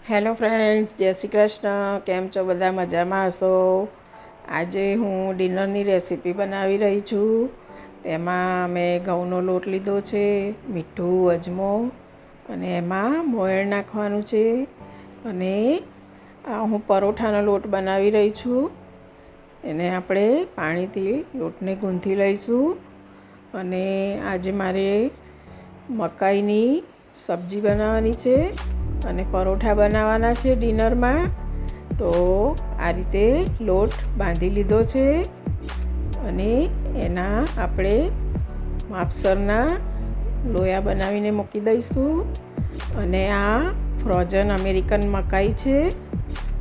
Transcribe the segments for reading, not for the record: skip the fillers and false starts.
Hello friends, જય શ્રી કૃષ્ણ. કેમ છો? બધા મજામાં હશો. આજે હું ડિનરની રેસીપી બનાવી રહી છું. તેમાં મેં ઘઉંનો લોટ લીધો છે, મીઠું, અજમો અને એમાં મોયણ નાખવાનું છે. અને હું પરોઠાનો લોટ બનાવી રહી છું. એને આપણે પાણીથી લોટને ગૂંથી લઈશું. અને આજે મારે મકાઈની સબ્જી બનાવવાની છે અને પરોઠા બનાવવાના છે ડિનરમાં. તો આ રીતે લોટ બાંધી લીધો છે અને એના આપણે માપસરના લોયા બનાવીને મૂકી દઈશું. અને આ ફ્રોઝન અમેરિકન મકાઈ છે.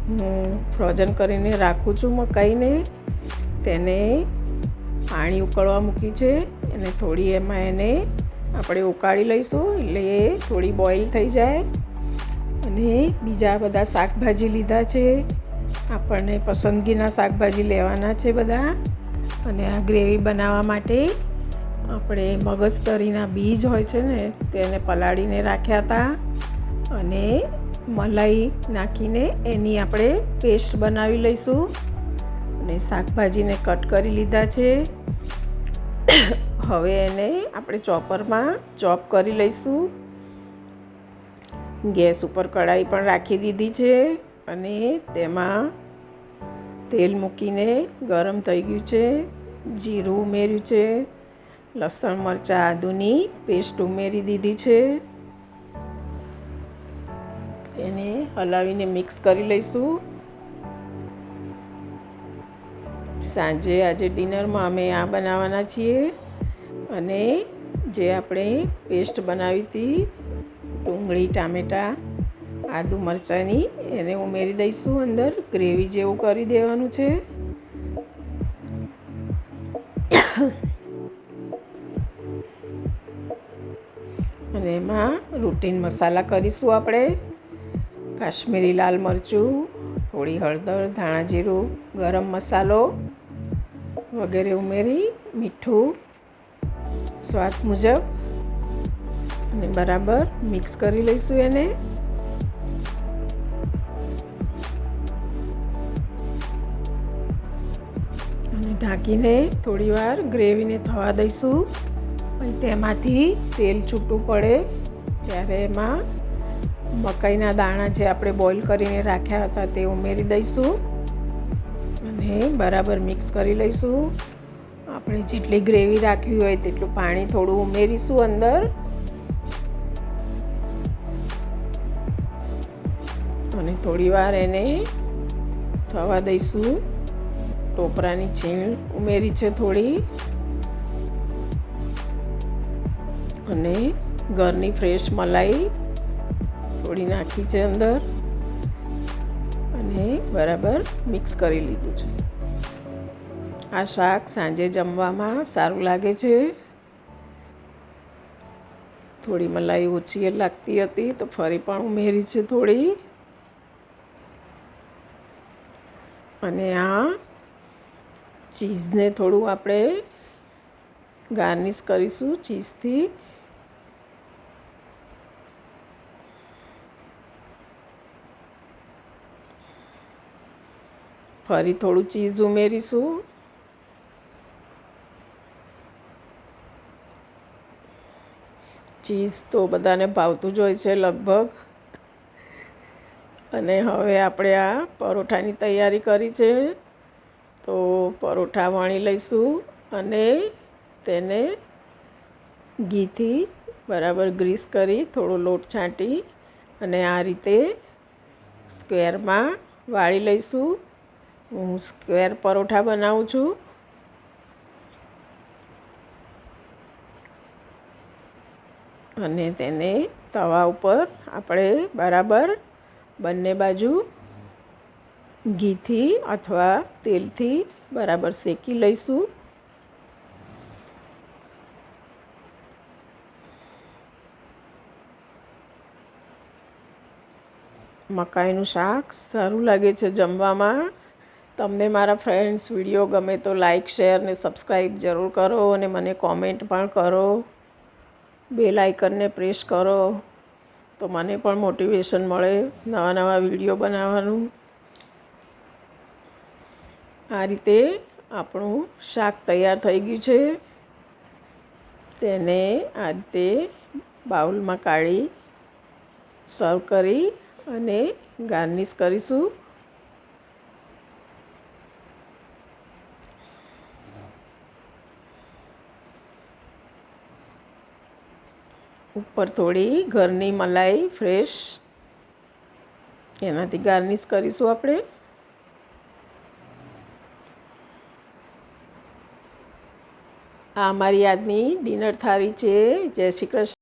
હું ફ્રોઝન કરીને રાખું છું મકાઈને. તેને પાણી ઉકળવા મૂક્યું છે અને થોડી એમાં એને આપણે ઉકાળી લઈશું એટલે એ થોડી બોઇલ થઈ જાય. અને બીજા બધા શાકભાજી લીધા છે. આપણને પસંદગીના શાકભાજી લેવાના છે બધા. અને આ ગ્રેવી બનાવવા માટે આપણે મગજતરીના બીજ હોય છે ને તેને પલાળીને રાખ્યા હતા. અને મલાઈ નાખીને એની આપણે પેસ્ટ બનાવી લઈશું. અને શાકભાજીને કટ કરી લીધા છે. હવે એને આપણે ચોપરમાં ચોપ કરી લઈશું. ગેસ ઉપર કઢાઈ પણ રાખી દીધી છે અને તેમાં તેલ મૂકીને ગરમ થઈ ગયું છે. જીરું ઉમેર્યું છે, લસણ મરચાં આદુની પેસ્ટ ઉમેરી દીધી છે. એને હલાવીને મિક્સ કરી લઈશું. સાંજે આજે ડિનરમાં અમે આ બનાવવાના છીએ. અને જે આપણે પેસ્ટ બનાવી હતી ડુંગળી, ટામેટાં, આદુ મરચાંની એને ઉમેરી દઈશું અંદર. ગ્રેવી જેવું કરી દેવાનું છે. અને એમાં રૂટીન મસાલા કરીશું આપણે. કાશ્મીરી લાલ મરચું, થોડી હળદર, ધાણા જીરું, ગરમ મસાલો વગેરે ઉમેરી મીઠું સ્વાદ મુજબ અને બરાબર મિક્સ કરી લઈશું એને. અને ઢાંકીને થોડીવાર ગ્રેવીને થવા દઈશું. તેમાંથી તેલ છૂટું પડે ત્યારે એમાં મકાઈના દાણા જે આપણે બોઇલ કરીને રાખ્યા હતા તે ઉમેરી દઈશું અને બરાબર મિક્સ કરી લઈશું. આપણે જેટલી ગ્રેવી રાખવી હોય તેટલું પાણી થોડું ઉમેરીશું અંદર. અને થોડીવાર એને થવા દઈશું. ટોપરાની છીણ ઉમેરી છે થોડી. અને ઘરની ફ્રેશ મલાઈ થોડી નાખી છે અંદર. અને બરાબર મિક્સ કરી લીધું છે. આ શાક સાંજે જમવામાં સારું લાગે છે. થોડી મલાઈ ઓછી લાગતી હતી તો ફરી પણ ઉમેરી છે થોડી. અને આ ચીઝને થોડું આપણે ગાર્નિશ કરીશું ચીઝથી. ફરી થોડું ચીઝ ઉમેરીશું. ચીઝ તો બધાને ભાવતું જ હોય છે લગભગ. અને હવે આપણે આ પરોઠાની તૈયારી કરી છે. તો પરોઠા વણી લઈશું અને તેને ઘીથી બરાબર ગ્રીસ કરી થોડો લોટ છાંટી અને આ રીતે સ્ક્વેરમાં વાળી લઈશું. હું સ્ક્વેર પરોઠા બનાવું છું. અને તેને તવા ઉપર આપણે બરાબર બંને બાજુ ઘીથી અથવા તેલથી બરાબર શેકી લઈશું. મકાઈનું શાક સારું લાગે છે જમવામાં. તમને મારા ફ્રેન્ડ્સ વિડીયો ગમે તો લાઈક, શેર ને સબસ્ક્રાઈબ જરૂર કરો. અને મને કોમેન્ટ પણ કરો. બેલ આઇકનને પ્રેસ કરો તો મને પણ મોટિવેશન મળે નવા નવા વિડીયો બનાવવાનું. આ રીતે આપણું શાક તૈયાર થઈ ગયું છે. તેને આ રીતે બાઉલમાં કાઢી સર્વ કરી અને ગાર્નિશ કરીશું. ઉપર થોડી ઘરની મલાઈ ફ્રેશ એનાથી ગાર્નિશ કરીશું આપણે. આ અમારી આજની ડિનર થાળી છે. જય શ્રી કૃષ્ણ.